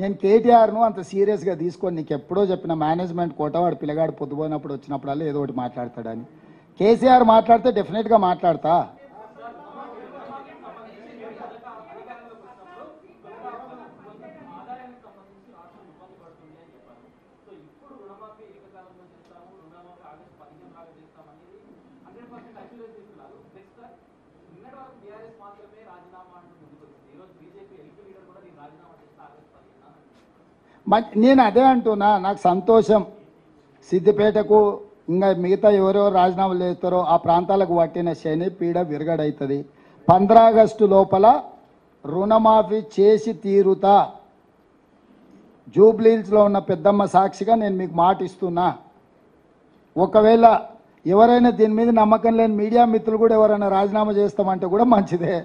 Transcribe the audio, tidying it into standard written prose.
నేను కేటీఆర్ను అంత సీరియస్గా తీసుకొని నీకు ఎప్పుడో చెప్పిన మేనేజ్మెంట్ కోటవాడు పిల్లగాడు పొద్దుపోయినప్పుడు వచ్చినప్పుడల్లా ఏదో ఒకటి మాట్లాడతాడని. కేసీఆర్ మాట్లాడితే డెఫినెట్గా మాట్లాడతా. నేను అదే అంటున్నా, నాకు సంతోషం. సిద్దిపేటకు ఇంకా మిగతా ఎవరెవరు రాజీనామాలు చేస్తారో ఆ ప్రాంతాలకు పట్టిన శని పీడ విరగడవుతుంది. 15 ఆగస్టు లోపల రుణమాఫీ చేసి తీరుతా. జూబ్లీహిల్స్లో ఉన్న పెద్దమ్మ సాక్షిగా నేను మీకు మాట ఇస్తున్నా. ఒకవేళ ఎవరైనా దీని మీద నమ్మకం లేని మీడియా మిత్రులు కూడా ఎవరైనా రాజీనామా చేస్తామంటే కూడా మంచిదే.